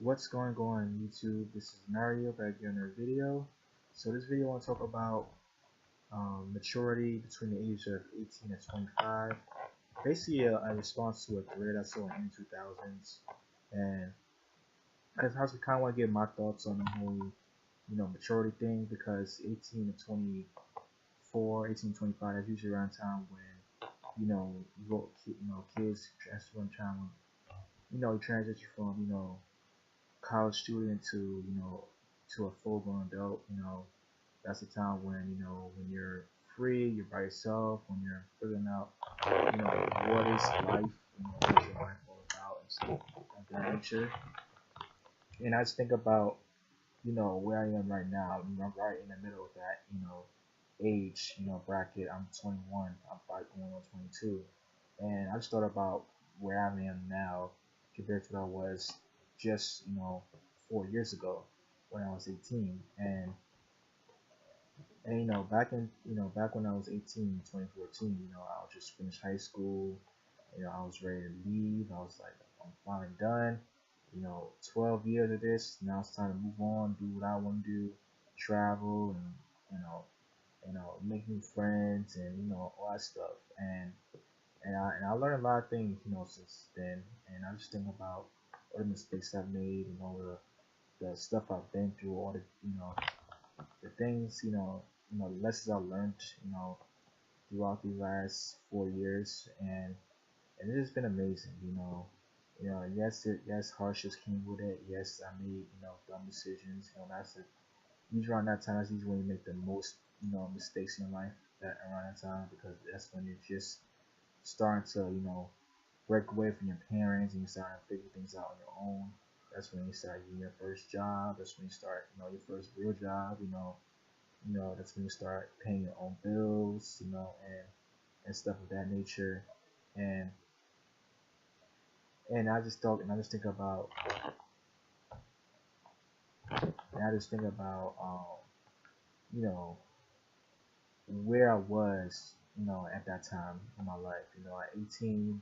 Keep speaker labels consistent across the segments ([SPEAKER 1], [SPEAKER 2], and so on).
[SPEAKER 1] What's going on YouTube? This is Mario back here in another video. So this video I want to talk about maturity between the age of 18 and 25. Basically a response to a thread I saw in the 2000s, and I just kind of want to give my thoughts on the whole maturity thing, because 18 to 24, 18 to 25 is usually around time when kids transfer from time, transition from college student to to a full grown adult. That's the time when when you're free, you're by yourself, when you're figuring out what is life, what's your life all about, and stuff of that nature. And I just think about where I am right now. I'm right in the middle of that age bracket. I'm 21. I'm probably going on 22, and I just thought about where I am now compared to what I was just 4 years ago when I was 18. And back when I was 18, 2014, I was just finished high school. I was ready to leave. I was like, I'm finally done. 12 years of this. Now it's time to move on, do what I want to do, travel, and make new friends, and all that stuff. And I learned a lot of things, since then. And I just think about all the mistakes I've made, and all the stuff I've been through, all the things, the lessons I learned, throughout these last 4 years. And it has been amazing. Yes, hardships came with it. Yes, I made dumb decisions. Usually around that time, that's usually when you make the most mistakes in your life. That around that time, because that's when you're just starting to break away from your parents, and you start to figure things out on your own. That's when you start getting your first job. That's when you start your first real job. That's when you start paying your own bills. And stuff of that nature. And and I just thought, and I just think about, and I just think about, you know, where I was, at that time in my life. At 18,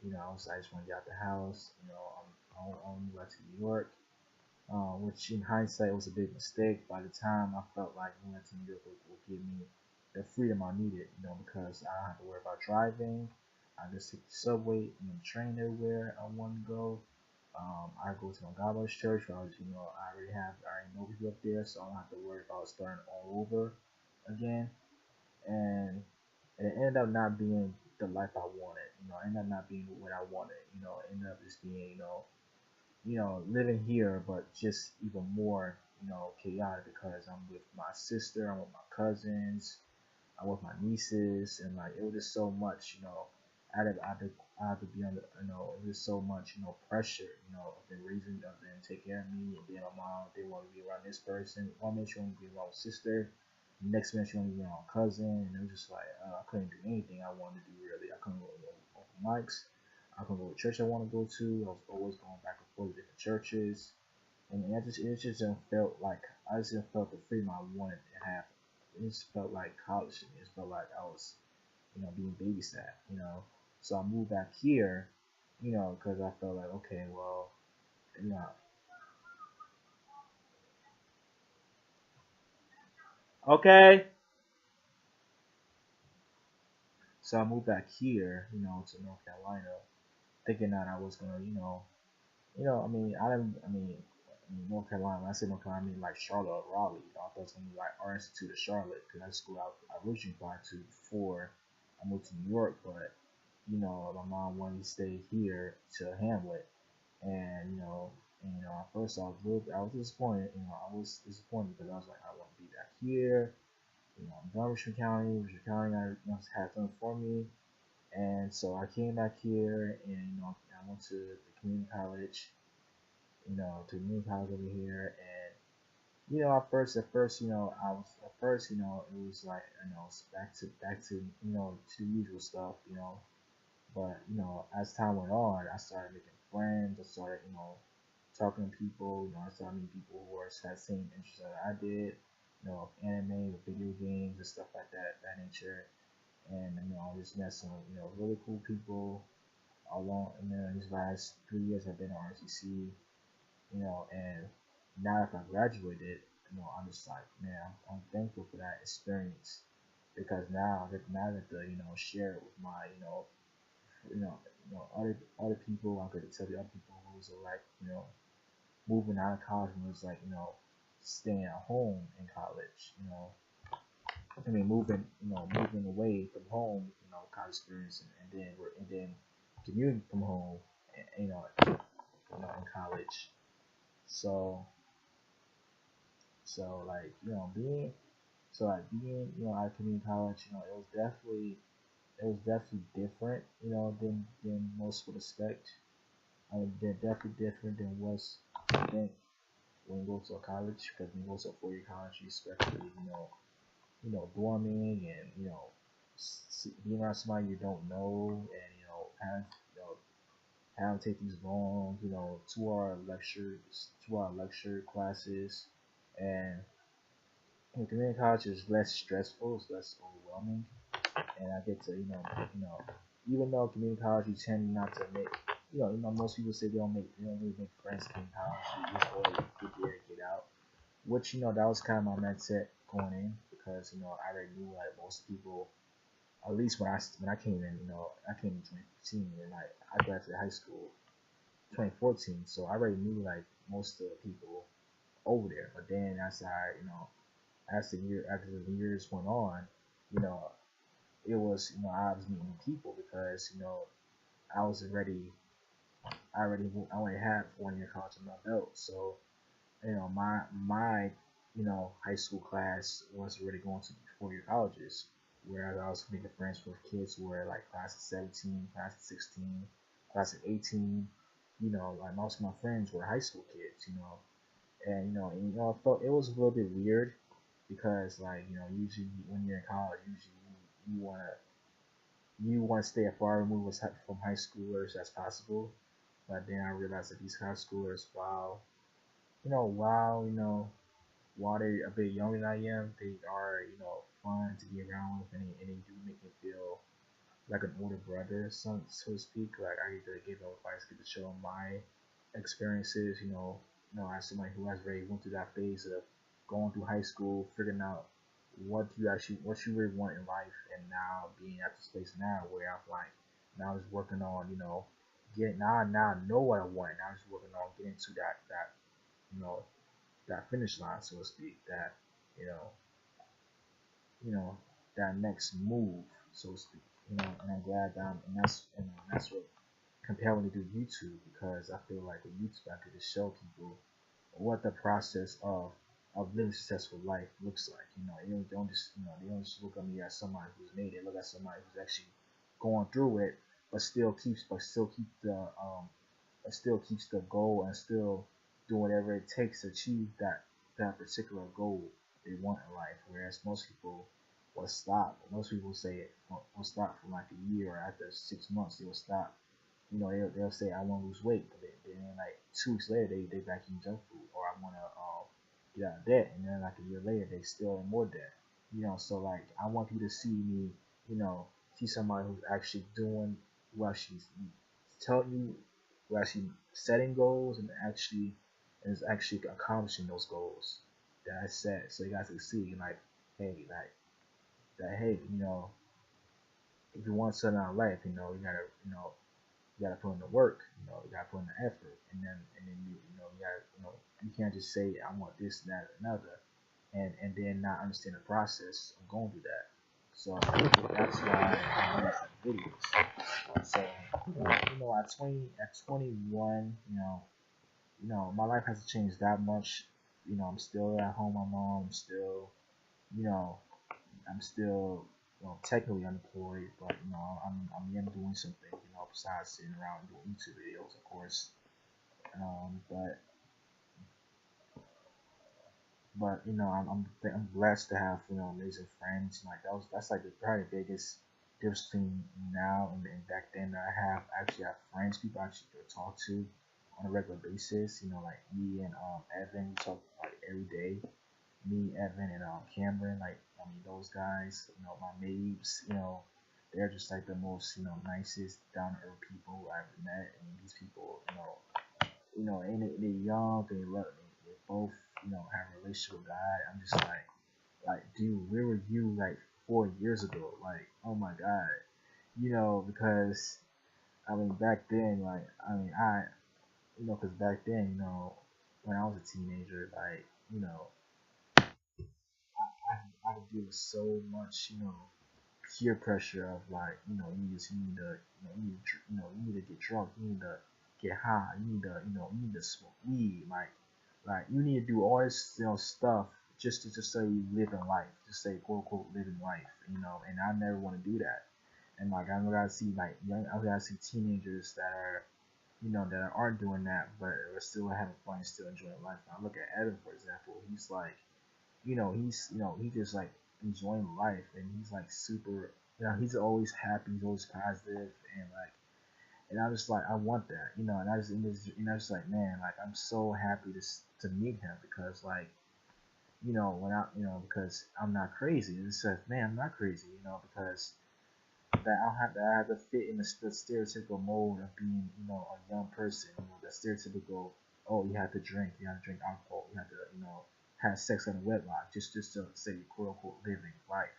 [SPEAKER 1] I just want to get out the house. I only moved out to New York, which in hindsight was a big mistake. By the time, I felt like moving to New York would give me the freedom I needed, because I don't have to worry about driving. I just take the subway and the train everywhere I want to go. I go to my Godmother's church. I already know people up there, so I don't have to worry about starting all over again. And it ended up not being the life I wanted. It ended up not being what I wanted. It ended up just being, living here, but just even more, chaotic, because I'm with my sister, I'm with my cousins, I'm with my nieces, and like it was just so much, I had to be under, it was so much, pressure, of them raising, of them take care of me, and then my mom, they want to be around this person. One minute she want to be around sister, next minute she want to be around cousin, and it was just like I couldn't do anything I wanted to do really. I couldn't go to open mics. I couldn't go to church I want to go to. I was always going back and forth to different churches, and it just didn't felt like I just didn't felt the freedom I wanted to have. It just felt like college to me. It felt like I was, being babysat. So I moved back here, because I felt like, okay, well, you know, okay. So I moved back here, to North Carolina, thinking that I was gonna, I mean, North Carolina. When I say North Carolina, I mean like Charlotte or Raleigh. I thought it was gonna be like Art Institute of Charlotte, because that's the school I originally applied to before I moved to New York. But my mom wanted me to stay here to Hamlet, and at first I was disappointed. I was disappointed, because I was like, I want to be back here. I'm done with Richmond County. Richmond County, has done for me, and so I came back here, and I went to the community college, to community college over here. And at first, I was at first, it was like, it's back to to the usual stuff. But as time went on, I started making friends. I started, talking to people. I started meeting people who had the same interests that I did. Anime, with video games, and stuff like that nature. And I just met some, really cool people along. And then these last 3 years, I've been at RCC. And now that I graduated, I'm just like, man, I'm thankful for that experience because now I get to, share it with my, other people. I get to tell the other people who's like, moving out of college and was like, staying at home in college, I mean, moving away from home, college experience, and then commuting from home, in college. So, so like, being, at community college, it was definitely different, than most would expect. I mean, they're definitely different than what's I think when you go to a college, because when you go to a 4-year college, you especially, dorming and being around somebody you don't know, and have to take these long 2-hour lecture classes, and community college is less stressful, it's less overwhelming, and I get to even though community college you tend not to make most people say they don't really make friends in community college. You just go there, get there, get out. Which that was kind of my mindset going in because I already knew like most people. At least when I came in, I came in 2015 and like I graduated high school 2014, so I already knew like most of the people over there. But then as the years went on, you know, it was I was meeting people because I was already I already had 4 year college in my belt, so my high school class was already going to 4 year colleges, whereas I was making friends with kids who were like class of 17, class of 16, class of 18. Like most of my friends were high school kids, I felt it was a little bit weird because like usually when you're in college, usually you want to stay as far removed from high schoolers as possible. But then I realized that these high schoolers, while while they're a bit younger than I am, they are fun to be around with, and they do make me feel like an older brother, so to speak. Like I get to give them advice, get to show them my experiences. As somebody who has already went through that phase of going through high school, figuring out what you really want in life, and now being at this place now where I'm like now just working on get now I know what I want. Now I'm just working on getting to that you know that finish line, so to speak. That you know you know that next move, so to speak. And I'm glad that that's what compelled me to do YouTube because I feel like with YouTube I could just show people what the process of living a successful life looks like. They don't just look at me as somebody who's made it. Look at somebody who's actually going through it, but still keeps the goal and still do whatever it takes to achieve that particular goal they want in life. Whereas most people will stop. Most people say it will stop for like a year or after 6 months they will stop. They'll say I want to lose weight, but then like 2 weeks later they back in junk food, or I want to get out of debt, and then like a year later they still in more debt. So like I want people to see me, see somebody who's actually doing who actually telling you, who actually setting goals and actually is actually accomplishing those goals that I set. So you guys can see like, hey, like that, hey, if you want something out of life, you gotta put in the work, you gotta put in the effort, and then you gotta, you can't just say I want this, that, or another, and then not understand the process of going through that. So that's why I make some videos. So at 21, my life hasn't changed that much. I'm still at home with my mom. You know, I'm still, technically unemployed, but I'm doing something, besides sitting around and doing YouTube videos, of course. But I'm blessed to have amazing friends. Like that's like the probably the biggest difference between now and back then. That I actually have friends, people I actually could talk to on a regular basis. Like me and Evan, we talk like every day. Me, Evan, and Cameron, like I mean those guys, my mates, they're just like the most nicest, down to earth people I've ever met. And these people, and they're young, they love, they both, have a relationship with God. I'm just like, dude, where were you like 4 years ago? Like, oh my God, because I mean, back then, like, I mean, because back then, when I was a teenager, like, I had to deal with so much, peer pressure of like, you need to, you need to get drunk, you need to get high, you need to smoke weed, like you need to do all this, stuff just so you live in life, just say quote unquote living life, and I never want to do that. And like I gotta see like I gotta see teenagers that are, that aren't doing that, but are still having fun, still enjoying life. I look at Evan, for example. He's like, he just like enjoying life, and he's like super, he's always happy, he's always positive, and like, and I'm just like, I want that, and I just like, man, like I'm so happy to meet him because like, when because I'm not crazy. And it says, man, I'm not crazy, because I have to fit in the stereotypical mold of being, a young person. The stereotypical, oh, you have to drink alcohol, you have to, have sex on a wedlock, just to say quote unquote living life.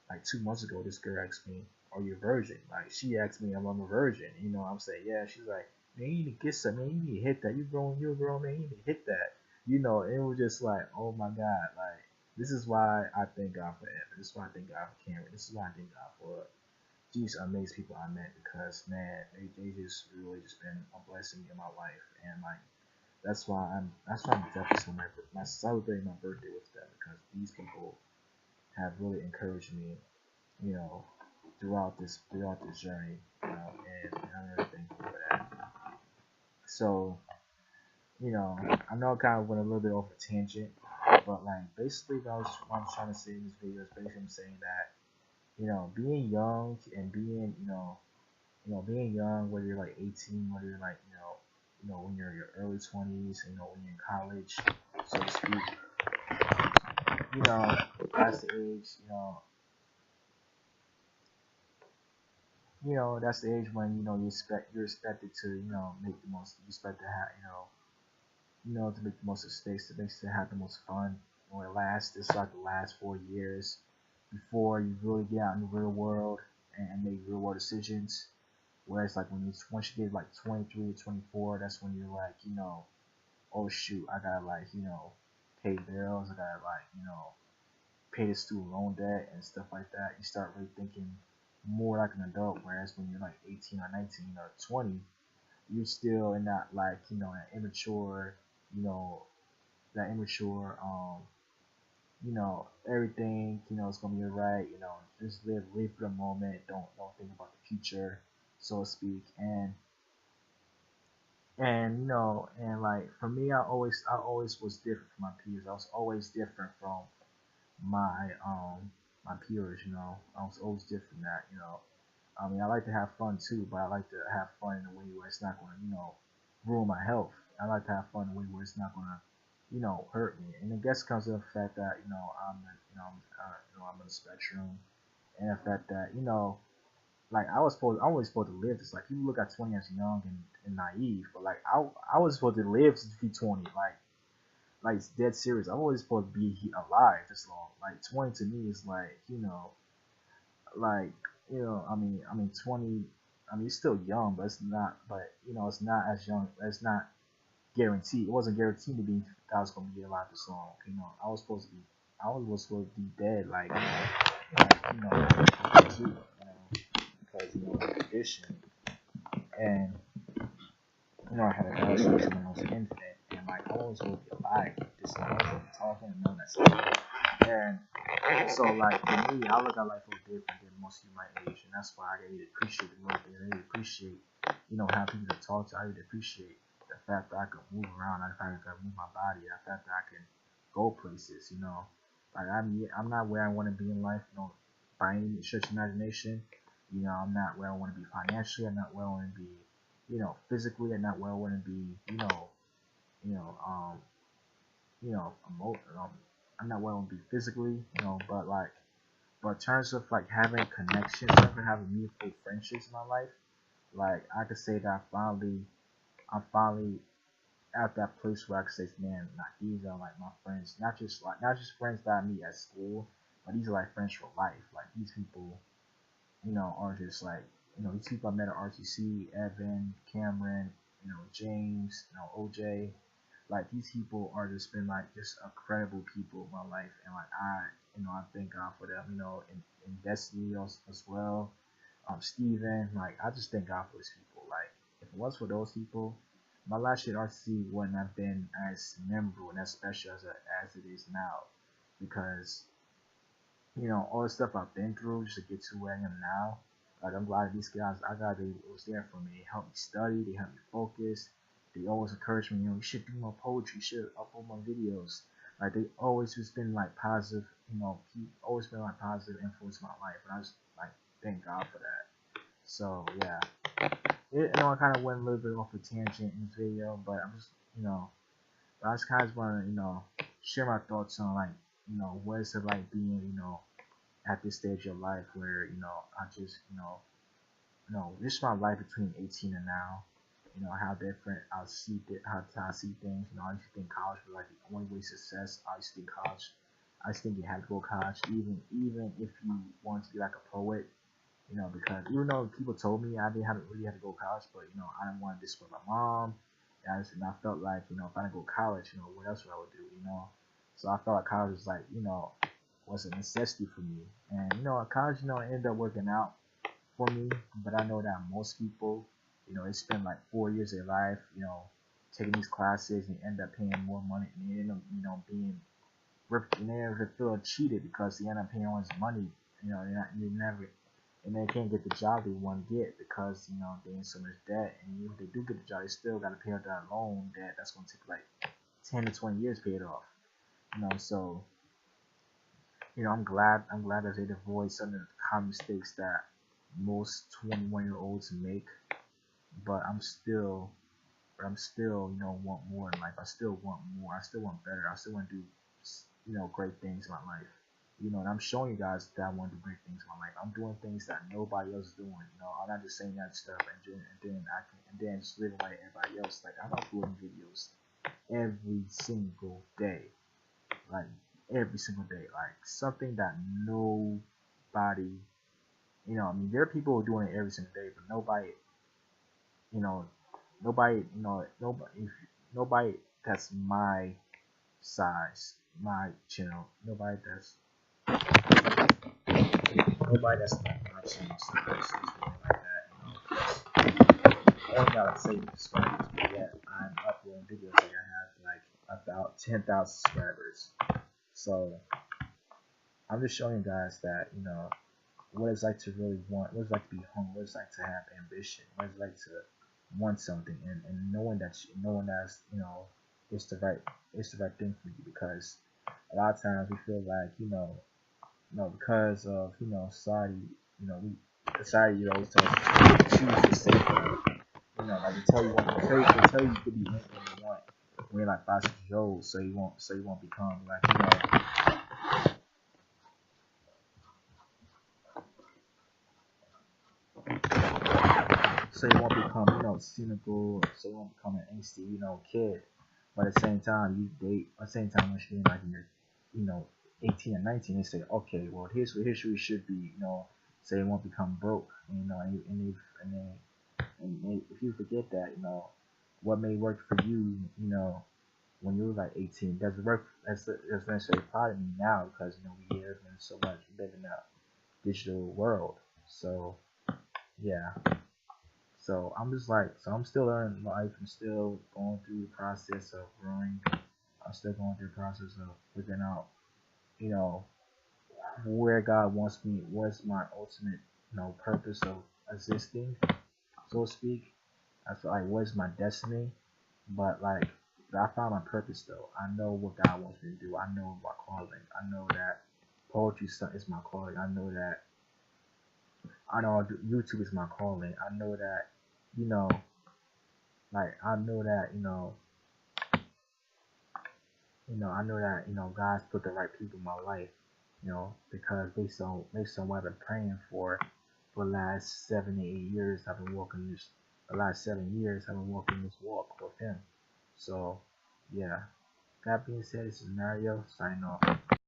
[SPEAKER 1] Like 2 months ago, this girl asked me, "Are you a virgin?" Like she asked me, "I'm a virgin." I'm saying, "Yeah." She's like, "Man, you need to get some. Man, you need to hit that. You're a grown man. You need to hit that." It was just like, oh my God, like this is why I thank God for Evan. This is why I thank God for Cameron. This is why I thank God for these amazing people I met because man, they just really just been a blessing in my life, and like that's why I'm definitely celebrating my birthday with them because these people have really encouraged me, you know, throughout this journey, and I'm really thankful for that. So, I know I kind of went a little bit off a tangent, but like basically what I was trying to say in this video is basically I'm saying that, being young and being young, whether you're like 18, whether you're like, when you're in your early 20s, when you're in college, so to speak, you know, that's the age, that's the age when, you're expected to, make the most, you expect to have, to make the most of space, to have the most fun. It's like the last 4 years before you really get out in the real world and make real world decisions. Whereas like once you get like 23 to 24, that's when you're like, oh shoot, I gotta like, pay bills, I gotta like, pay the student loan debt and stuff like that. You start really thinking more like an adult. Whereas when you're like 18 or 19 or 20, you're still in that like, that immature, you know, that immature, everything, is gonna be alright, just live for the moment, don't think about the future, so to speak. And like for me, I always was different from my peers. I was always different from my my peers. I was always different. That I mean, I like to have fun too, but I like to have fun in a way where it's not going to ruin my health. I like to have fun in a way where it's not going to hurt me. And I guess it comes to the fact that I'm on the spectrum, and the fact that like I was supposed to live this. Like people look at 20 as young and naive, but like I was supposed to live to be 20. Like it's dead serious. I'm always supposed to be alive this long. Like 20 to me is like like I mean 20. I mean it's still young, but it's not. But it's not as young. It's not guaranteed. It wasn't guaranteed to be that I was gonna be alive this long. I was supposed to be. I was supposed to be dead. Like too, because condition. And I had a relationship when I was an infant, and like I always will be alive, just like talking and all that stuff. And so like for me, I look at life a little different than most of my age, and that's why I really appreciate the world. I really appreciate how people to talk to. I really appreciate the fact that I can move around, the fact that I can move my body, the fact that I can go places. Like I'm not where I want to be in life, by any stretch of imagination. I'm not where I want to be financially. I'm not where I want to be physically. I'm not where I want to be, you know, um, I'm not where I want to be physically, but in terms of like having connections, having meaningful friendships in my life, like I could say that I finally, I'm finally at that place where I can say, man, like these are like my friends, not just friends that I meet at school, but these are like friends for life. Like these people, are just like, these people I met at RTC, Evan, Cameron, James, OJ. Like these people are just been like just incredible people in my life, and like I thank God for them. In Destiny as well, Steven, like I just thank God for those people. Like if it was for those people, my last year at RTC wouldn't have been as memorable and as special as it is now, because all the stuff I've been through just to get to where I am now. Like I'm glad these guys, I got they was there for me. They helped me study. They helped me focus. They always encouraged me. You should do more poetry. You should upload more videos. Like they always just been like positive. Always been like positive influence in my life. And I just like thank God for that. So yeah, I kind of went a little bit off a tangent in this video, but I'm just I just kind of want to share my thoughts on like what is it like being at this stage of life where I just this is my life between 18 and now. How different how I see things. I used to think college was like the only way to success. I used to think college. I used to think you had to go to college, even if you wanted to be like a poet. Because even though people told me I didn't have really have to go to college, but I didn't want to disappoint my mom. And I felt like if I didn't go to college, what else would I would do. So I felt like college was like was a necessity for me. And college it ended up working out for me. But I know that most people, they spend like 4 years of their life, taking these classes and end up paying more money, and they end up being ripped, and they never feel cheated because they end up paying all this money. They never, and they can't get the job they want to get because they're in so much debt. And if they do get the job, they still got to pay off that loan debt that's going to take like 10 to 20 years to pay it off. So I'm glad that they avoid some of the common mistakes that most 21-year-olds make. But I'm still want more in life. I still want more. I still want better. I still want to do great things in my life. And I'm showing you guys that I want to do great things in my life. I'm doing things that nobody else is doing. I'm not just saying that stuff and then just living like everybody else. Like I'm uploading videos every single day, like every single day, like something that nobody, I mean, there are people who are doing it every single day, but you know, nobody that's my size, my channel, nobody that's my channel size is doing it like that. I only got like 70 subscribers, but yet I'm uploading videos like I have like about 10,000 subscribers. So I'm just showing you guys that what it's like to really want, what it's like to be hungry, what it's like to have ambition, what it's like to want something, and knowing that's it's the right thing for you. Because a lot of times we feel like because of society, we society always tells us to choose the safe route. Like they tell you could be anything you want when you're like 5, 6 years old, so you won't become like so you won't become cynical, so you won't become an angsty kid. But at the same time, at the same time when you're like in your 18 and 19, they say, okay, well here's what history should be, so you won't become broke. And if you forget that, what may work for you, when you were like 18, doesn't work. That's necessarily part of me now, because we live in a digital world. So yeah. So I'm just like, so I'm still learning life. I'm still going through the process of growing. I'm still going through the process of figuring out, you know, where God wants me. What's my ultimate, purpose of existing, so to speak. I feel like what's my destiny. But like, I found my purpose though. I know what God wants me to do. I know my calling. I know that poetry is my calling. I know YouTube is my calling. I know that, you know, like I know that, I know that, God's put the right people in my life, because based on what I've been praying for the last 7 to 8 years, I've been walking this the last 7 years I've been walking this walk with him. So yeah. That being said, this is Mario signing off.